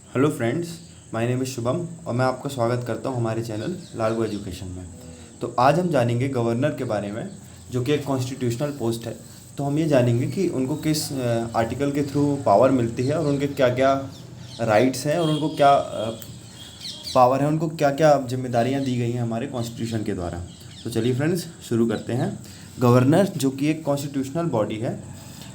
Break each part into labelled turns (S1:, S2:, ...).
S1: Hello friends, my name is Shubham और मैं आपका स्वागत करता हूं हमारे चैनल लार्गो एजुकेशन में। तो आज हम जानेंगे गवर्नर के बारे में, जो कि एक कॉन्स्टिट्यूशनल पोस्ट है। तो हम ये जानेंगे कि उनको किस आर्टिकल के थ्रू पावर मिलती है और उनके क्या क्या राइट्स हैं और उनको क्या पावर है, उनको क्या क्या जिम्मेदारियां दी गई हैं हमारे कॉन्स्टिट्यूशन के द्वारा। तो चलिए फ्रेंड्स, शुरू करते हैं। गवर्नर जो कि एक कॉन्स्टिट्यूशनल बॉडी है,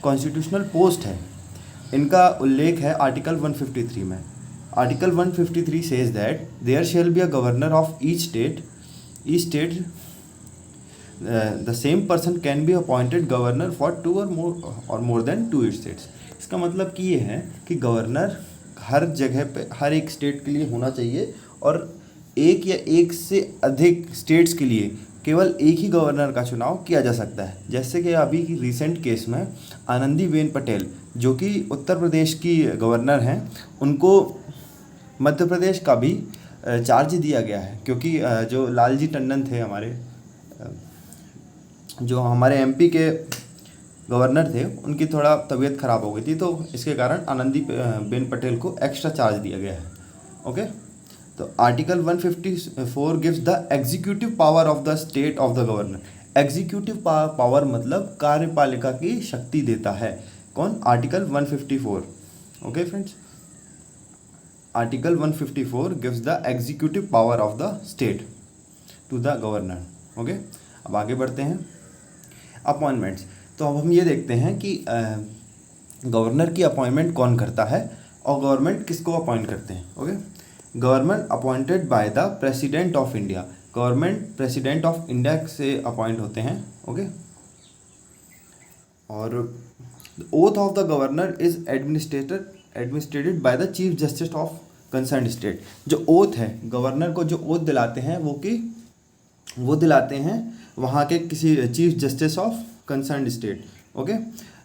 S1: कॉन्स्टिट्यूशनल पोस्ट है, इनका उल्लेख है आर्टिकल 153 में। Article 153 says that there shall be a governor of each state. The same person can be appointed governor for two or more than two states. इसका मतलब कि ये है कि गवर्नर हर जगह पे हर एक स्टेट के लिए होना चाहिए और एक या एक से अधिक स्टेट्स के लिए केवल एक ही गवर्नर का चुनाव किया जा सकता है। जैसे कि अभी की रिसेंट केस में आनंदीबेन पटेल, जो कि उत्तर प्रदेश की गवर्नर हैं, उनको मध्य प्रदेश का भी चार्ज दिया गया है, क्योंकि जो लालजी टंडन थे जो हमारे एमपी के गवर्नर थे, उनकी थोड़ा तबीयत ख़राब हो गई थी, तो इसके कारण आनंदीबेन पटेल को एक्स्ट्रा चार्ज दिया गया है। ओके, तो article 154 gives the executive power of the state of the governor. Executive power मतलब कार्यपालिका की शक्ति देता है कौन? Article 154। Okay friends, article 154 gives the executive power of the state to the governor. Okay, अब आगे बढ़ते हैं। अपॉइंटमेंट्स। तो अब हम ये देखते हैं कि गवर्नर की अपॉइंटमेंट कौन करता है और गवर्नमेंट किसको अपॉइंट करते हैं। Okay, government appointed by the president of India. Government president of India से अपॉइंट होते हैं। ओके, और oath of the governor is administrated by the chief justice of concern state. जो ओथ है, गवर्नर को जो ओथ दिलाते हैं वो दिलाते हैं वहाँ के किसी chief justice of concern state. Okay,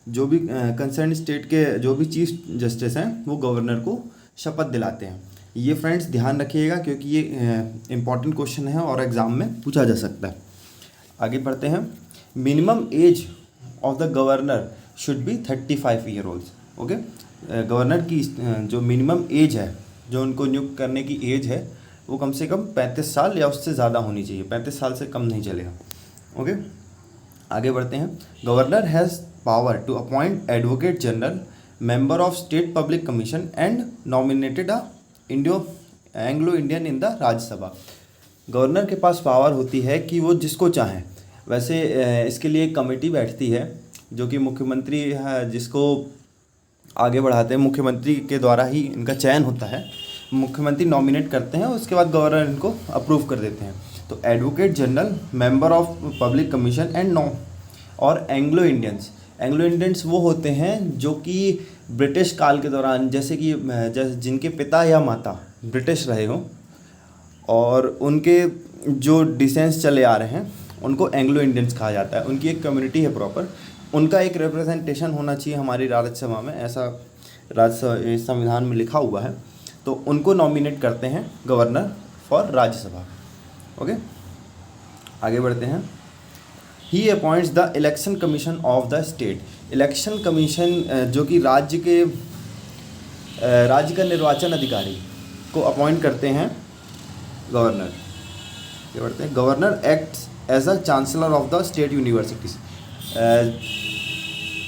S1: जो भी कंसर्न स्टेट के जो भी चीफ जस्टिस हैं वो गवर्नर को शपथ दिलाते हैं। ये फ्रेंड्स ध्यान रखिएगा, क्योंकि ये इंपॉर्टेंट क्वेश्चन है और एग्ज़ाम में पूछा जा सकता है। आगे बढ़ते हैं। Minimum age of the governor should be 35 year old. Okay, governor की जो मिनिमम एज है, जो उनको नियुक्त करने की एज है, वो कम से कम 35 साल या उससे ज़्यादा होनी चाहिए। 35 साल से कम नहीं चलेगा। ओके, आगे बढ़ते हैं। Governor has power to appoint advocate general, member of state public commission and nominated Anglo Indian in the Rajya Sabha. Governor के पास पावर होती है कि वो जिसको चाहें, वैसे इसके लिए एक कमेटी बैठती है जो कि मुख्यमंत्री है, जिसको आगे बढ़ाते हैं, मुख्यमंत्री के द्वारा ही इनका चयन होता है। मुख्यमंत्री नॉमिनेट करते हैं, उसके बाद गवर्नर इनको अप्रूव कर देते हैं। तो advocate general, member of public commission and और एंग्लो इंडियंस वो होते हैं जो कि ब्रिटिश काल के दौरान, जैसे कि जिनके पिता या माता ब्रिटिश रहे हों और उनके जो डिसेंस चले आ रहे हैं, उनको एंग्लो इंडियंस कहा जाता है। उनकी एक कम्युनिटी है प्रॉपर, उनका एक रिप्रेजेंटेशन होना चाहिए हमारी राज्यसभा में, ऐसा राज्य संविधान में लिखा हुआ है। तो उनको नॉमिनेट करते हैं गवर्नर फॉर राज्यसभा। ओके, आगे बढ़ते हैं। He appoints the election commission of the state. Election commission जो कि राज्य का निर्वाचन अधिकारी को अपॉइंट करते हैं गवर्नर। आगे बढ़ते हैं। Governor acts as a chancellor of the state universities.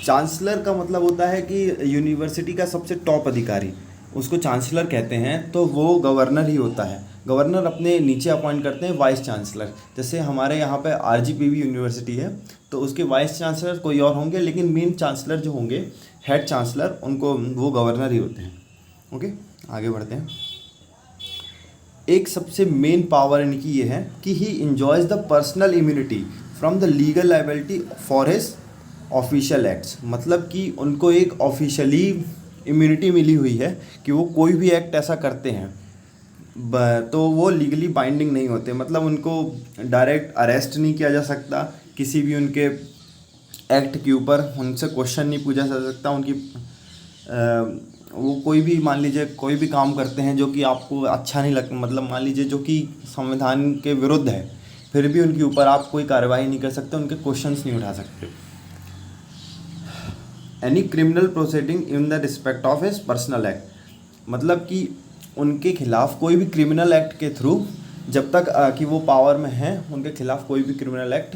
S1: Chancellor का मतलब होता है कि यूनिवर्सिटी का सबसे टॉप अधिकारी, उसको चांसलर कहते हैं। तो वो गवर्नर ही होता है। गवर्नर अपने नीचे अपॉइंट करते हैं वाइस चांसलर। जैसे हमारे यहाँ पे RGPV यूनिवर्सिटी है, तो उसके वाइस चांसलर कोई और होंगे, लेकिन मेन चांसलर जो होंगे, हेड चांसलर, उनको वो गवर्नर ही होते हैं। ओके, आगे बढ़ते हैं। एक सबसे मेन पावर इनकी ये है कि he enjoys the personal immunity from the legal liability for his official acts. मतलब कि उनको एक ऑफिशियली इम्यूनिटी मिली हुई है कि वो कोई भी एक्ट ऐसा करते हैं तो वो लीगली बाइंडिंग नहीं होते। मतलब उनको डायरेक्ट अरेस्ट नहीं किया जा सकता, किसी भी उनके एक्ट के ऊपर उनसे क्वेश्चन नहीं पूछा जा सकता। उनकी वो कोई भी, मान लीजिए कोई भी काम करते हैं जो कि आपको अच्छा नहीं लगता, मतलब मान लीजिए जो कि संविधान के विरुद्ध है, फिर भी उनके ऊपर आप कोई कार्रवाई नहीं कर सकते, उनके क्वेश्चंस नहीं उठा सकते। Any criminal proceeding in the respect of his personal act. मतलब कि उनके खिलाफ कोई भी क्रिमिनल एक्ट के थ्रू, जब तक कि वो पावर में हैं, उनके खिलाफ कोई भी क्रिमिनल एक्ट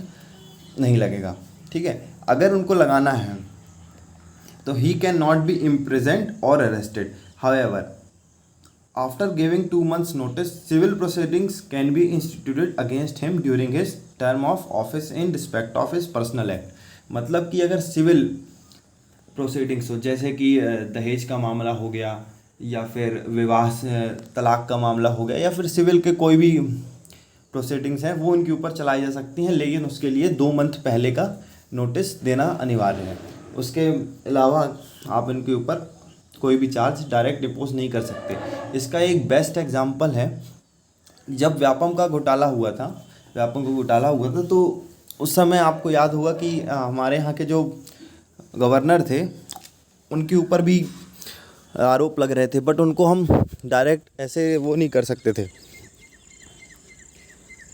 S1: नहीं लगेगा। ठीक है, अगर उनको लगाना है तो he can not be imprisoned और arrested. However after giving 2 months notice civil proceedings can be instituted against him during his term of office in respect of his personal act. मतलब कि अगर सिविल प्रोसीडिंग्स हो, जैसे कि दहेज का मामला हो गया, या फिर विवाह तलाक का मामला हो गया, या फिर सिविल के कोई भी प्रोसीडिंग्स हैं, वो उनके ऊपर चलाई जा सकती हैं, लेकिन उसके लिए 2 month पहले का नोटिस देना अनिवार्य है। उसके अलावा आप इनके ऊपर कोई भी चार्ज डायरेक्ट डिपोज नहीं कर सकते। इसका एक बेस्ट एग्जांपल है, जब व्यापम का घोटाला हुआ था, तो उस समय आपको याद होगा कि हमारे यहाँ के जो गवर्नर थे उनके ऊपर भी आरोप लग रहे थे, बट उनको हम डायरेक्ट ऐसे वो नहीं कर सकते थे,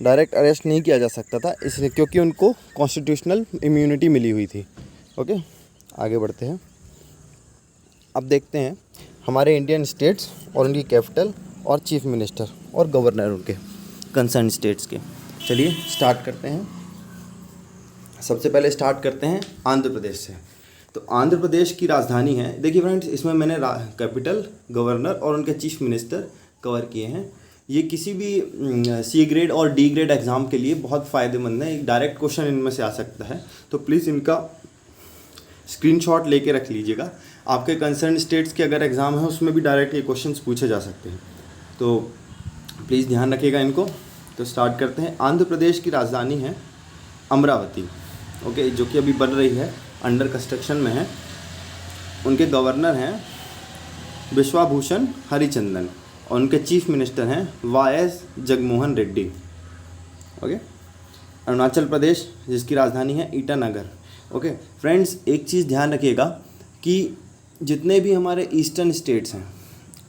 S1: डायरेक्ट अरेस्ट नहीं किया जा सकता था, इसलिए क्योंकि उनको कॉन्स्टिट्यूशनल इम्यूनिटी मिली हुई थी। ओके, आगे बढ़ते हैं। अब देखते हैं हमारे इंडियन स्टेट्स और उनकी कैपिटल और चीफ मिनिस्टर और गवर्नर उनके कंसर्न स्टेट्स के। चलिए स्टार्ट करते हैं। सबसे पहले स्टार्ट करते हैं आंध्र प्रदेश से। तो आंध्र प्रदेश की राजधानी है, देखिए फ्रेंड्स, इसमें मैंने कैपिटल, गवर्नर और उनके चीफ मिनिस्टर कवर किए हैं। ये किसी भी सी ग्रेड और डी ग्रेड एग्ज़ाम के लिए बहुत फ़ायदेमंद है, एक डायरेक्ट क्वेश्चन इनमें से आ सकता है, तो प्लीज़ इनका स्क्रीनशॉट लेके रख लीजिएगा। आपके कंसर्न स्टेट्स के अगर एग्ज़ाम है उसमें भी डायरेक्ट ये क्वेश्चंस पूछे जा सकते हैं, तो प्लीज़ ध्यान रखिएगा इनको। तो स्टार्ट करते हैं। आंध्र प्रदेश की राजधानी है अमरावती, ओके, जो कि अभी बन रही है, अंडर कंस्ट्रक्शन में है। उनके गवर्नर हैं विश्वाभूषण हरिचंदन और उनके चीफ मिनिस्टर हैं वाई.एस. जगनमोहन रेड्डी। ओके, अरुणाचल प्रदेश जिसकी राजधानी है ईटानगर। ओके फ्रेंड्स, एक चीज़ ध्यान रखिएगा कि जितने भी हमारे ईस्टर्न स्टेट्स हैं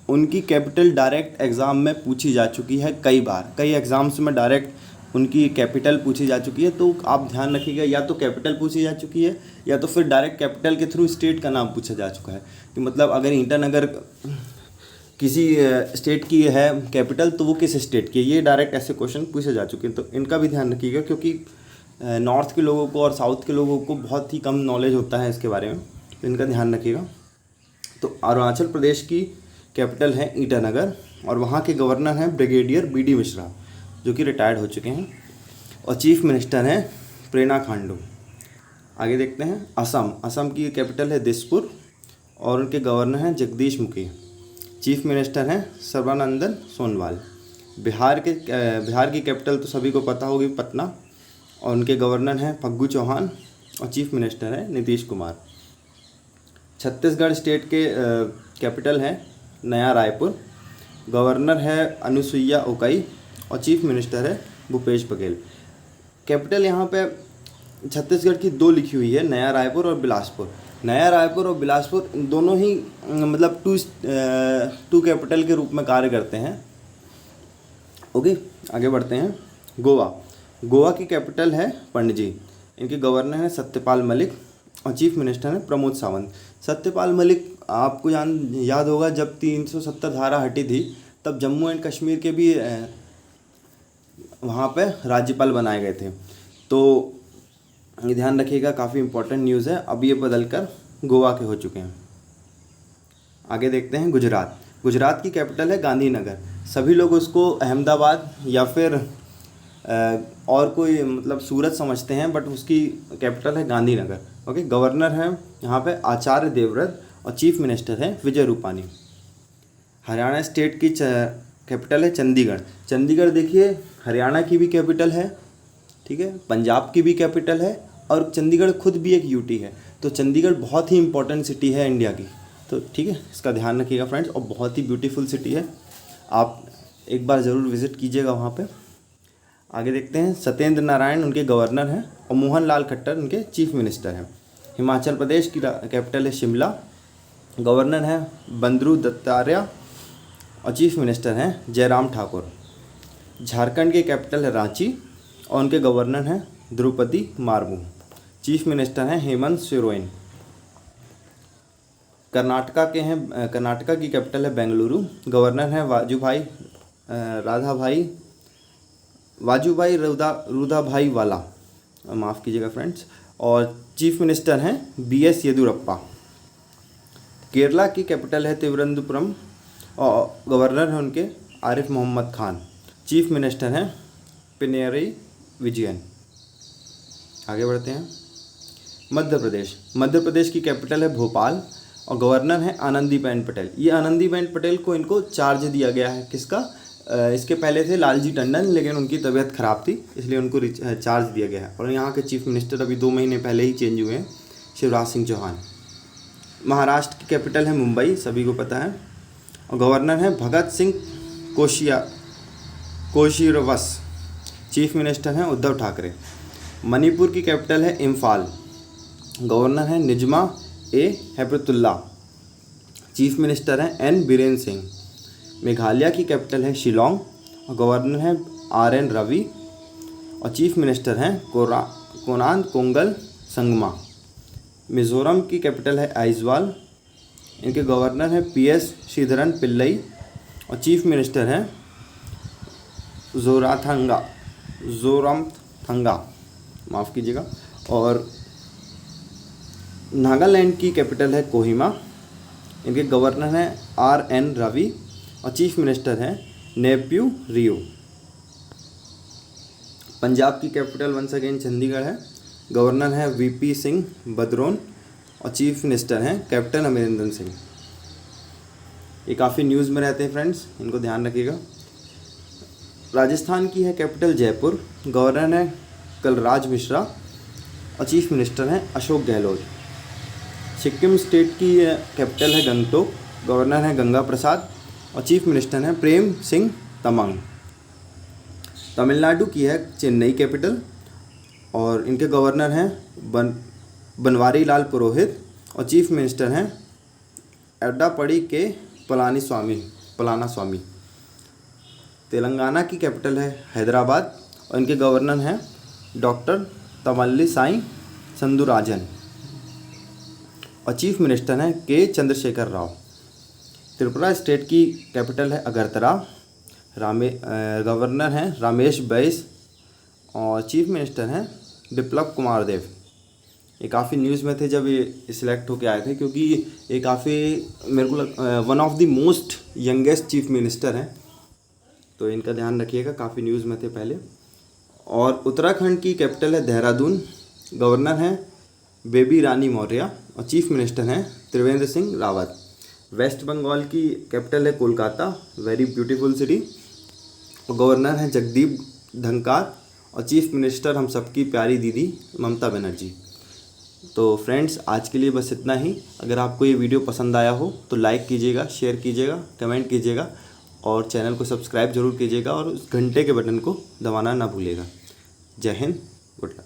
S1: उनकी कैपिटल डायरेक्ट एग्ज़ाम में पूछी जा चुकी है कई बार, कई एग्ज़ाम्स में डायरेक्ट उनकी कैपिटल पूछी जा चुकी है। तो आप ध्यान रखिएगा, या तो कैपिटल पूछी जा चुकी है या तो फिर डायरेक्ट कैपिटल के थ्रू स्टेट का नाम पूछा जा चुका है। कि मतलब अगर ईटानगर किसी स्टेट की है कैपिटल तो वो किस स्टेट की है, ये डायरेक्ट ऐसे क्वेश्चन पूछे जा चुके हैं। तो इनका भी ध्यान रखिएगा, क्योंकि नॉर्थ के लोगों को और साउथ के लोगों को बहुत ही कम नॉलेज होता है इसके बारे में, तो इनका ध्यान रखिएगा। तो अरुणाचल प्रदेश की कैपिटल है ईटानगर और वहाँ के गवर्नर हैं ब्रिगेडियर बी.डी. मिश्रा, जो कि रिटायर्ड हो चुके हैं, और चीफ मिनिस्टर हैं प्रेरणा खांडू। आगे देखते हैं असम। असम की कैपिटल है दिसपुर और उनके गवर्नर हैं जगदीश मुखी। चीफ मिनिस्टर हैं सर्बानंदन सोनोवाल। बिहार की कैपिटल तो सभी को पता होगी, पटना, और उनके गवर्नर हैं फग्गू चौहान और चीफ मिनिस्टर हैं नीतीश कुमार। छत्तीसगढ़ स्टेट के कैपिटल है नया रायपुर, गवर्नर है अनुसुईया उइके और चीफ मिनिस्टर है भूपेश बघेल। कैपिटल यहाँ पे छत्तीसगढ़ की 2 लिखी हुई है, नया रायपुर और बिलासपुर। नया रायपुर और बिलासपुर दोनों ही मतलब टू कैपिटल के रूप में कार्य करते हैं। ओके, आगे बढ़ते हैं। गोवा की कैपिटल है पणजी। इनके गवर्नर हैं सत्यपाल मलिक और चीफ मिनिस्टर हैं प्रमोद सावंत। सत्यपाल मलिक आपको याद होगा, जब 370 धारा हटी थी तब जम्मू एंड कश्मीर के भी वहाँ पे राज्यपाल बनाए गए थे। तो ये ध्यान रखिएगा, काफ़ी इंपॉर्टेंट न्यूज़ है। अब ये बदलकर गोवा के हो चुके हैं। आगे देखते हैं गुजरात की कैपिटल है गांधीनगर। सभी लोग उसको अहमदाबाद या फिर और कोई मतलब सूरत समझते हैं, बट उसकी कैपिटल है गांधीनगर। ओके, गवर्नर हैं यहाँ पे आचार्य देवव्रत और चीफ मिनिस्टर हैं विजय रूपानी। हरियाणा स्टेट की कैपिटल है चंडीगढ़। चंडीगढ़ देखिए हरियाणा की भी कैपिटल है, ठीक है, पंजाब की भी कैपिटल है और चंडीगढ़ खुद भी एक यूटी है। तो चंडीगढ़ बहुत ही इंपॉर्टेंट सिटी है इंडिया की, तो ठीक है, इसका ध्यान रखिएगा फ्रेंड्स, और बहुत ही ब्यूटीफुल सिटी है, आप एक बार ज़रूर विज़िट कीजिएगा वहाँ पे। आगे देखते हैं सत्येंद्र नारायण उनके गवर्नर हैं और मोहन लाल खट्टर उनके चीफ मिनिस्टर हैं। हिमाचल प्रदेश की कैपिटल है शिमला, गवर्नर हैं बंदरू दत्तात्रेय और चीफ मिनिस्टर हैं जयराम ठाकुर। झारखंड की कैपिटल है रांची और उनके गवर्नर हैं द्रौपदी मुर्मू। चीफ मिनिस्टर हैं हेमंत सोरेन। कर्नाटका के हैं, कर्नाटका की कैपिटल है बेंगलुरु। गवर्नर हैं वाजूभाई रुदाभाई वाला, माफ़ कीजिएगा फ्रेंड्स। और चीफ मिनिस्टर हैं BS येदियुरप्पा। केरला की कैपिटल है तिरुवनंतपुरम और गवर्नर हैं उनके आरिफ मोहम्मद खान। चीफ मिनिस्टर हैं पिनेरई विजयन। आगे बढ़ते हैं। मध्य प्रदेश की कैपिटल है भोपाल और गवर्नर हैं आनंदीबेन पटेल। ये आनंदीबेन पटेल को इनको चार्ज दिया गया है, किसका? इसके पहले थे लालजी टंडन, लेकिन उनकी तबीयत ख़राब थी इसलिए उनको चार्ज दिया गया है। और यहाँ के चीफ मिनिस्टर अभी 2 महीने पहले ही चेंज हुए हैं, शिवराज सिंह चौहान। महाराष्ट्र की कैपिटल है मुंबई, सभी को पता है। और गवर्नर हैं भगत सिंह कोशिरवस। चीफ मिनिस्टर हैं उद्धव ठाकरे। मणिपुर की कैपिटल है इम्फाल। गवर्नर हैं निजमा हेपतुल्ला। चीफ मिनिस्टर हैं N बीरेन सिंह। मेघालय की कैपिटल है शिलोंग और गवर्नर हैं RN रवि और चीफ मिनिस्टर हैं कोनान कोंगल संगमा। मिज़ोरम की कैपिटल है आइजवाल, इनके गवर्नर हैं PS श्रीधरन पिल्लई और चीफ मिनिस्टर हैं जोरामथंगा, माफ़ कीजिएगा। और नागालैंड की कैपिटल है कोहिमा, इनके गवर्नर हैं RN रवि और चीफ मिनिस्टर हैं नेफ्यू रियो। पंजाब की कैपिटल वंस अगेन चंडीगढ़ है। गवर्नर हैं VP सिंह बदरौन और चीफ मिनिस्टर हैं कैप्टन अमरिंदर सिंह। ये काफ़ी न्यूज़ में रहते हैं फ्रेंड्स, इनको ध्यान रखिएगा। राजस्थान की है कैपिटल जयपुर। गवर्नर हैं कलराज मिश्रा और चीफ मिनिस्टर हैं अशोक गहलोत। सिक्किम स्टेट की कैपिटल है गंगटोक। गवर्नर हैं गंगा प्रसाद और चीफ मिनिस्टर हैं प्रेम सिंह तमंग। तमिलनाडु की है चेन्नई कैपिटल और इनके गवर्नर हैं बनवारी लाल पुरोहित और चीफ मिनिस्टर हैं एड्डापड़ी के पलानास्वामी। तेलंगाना की कैपिटल है हैदराबाद और इनके गवर्नर हैं डॉक्टर तमल्ली साई संदुराजन और चीफ मिनिस्टर हैं के चंद्रशेखर राव। त्रिपुरा स्टेट की कैपिटल है अगरतला। गवर्नर हैं रमेश बैस और चीफ मिनिस्टर हैं बिप्लब कुमार देव। ये काफ़ी न्यूज़ में थे जब ये सिलेक्ट होके आए थे, क्योंकि ये काफ़ी मेरे को one of the most youngest chief minister हैं, तो इनका ध्यान रखिएगा, काफ़ी न्यूज़ में थे पहले। और उत्तराखंड की कैपिटल है देहरादून। गवर्नर हैं बेबी रानी मौर्य और चीफ मिनिस्टर हैं त्रिवेंद्र सिंह रावत। वेस्ट बंगाल की कैपिटल है कोलकाता, वेरी ब्यूटीफुल सिटी, और गवर्नर हैं जगदीप धनखड़ और चीफ मिनिस्टर हम सबकी प्यारी दीदी ममता बनर्जी। तो फ्रेंड्स, आज के लिए बस इतना ही। अगर आपको ये वीडियो पसंद आया हो तो लाइक कीजिएगा, शेयर कीजिएगा, कमेंट कीजिएगा और चैनल को सब्सक्राइब जरूर कीजिएगा और उस घंटे के बटन को दबाना ना भूलिएगा। जय हिंद, गुड लक।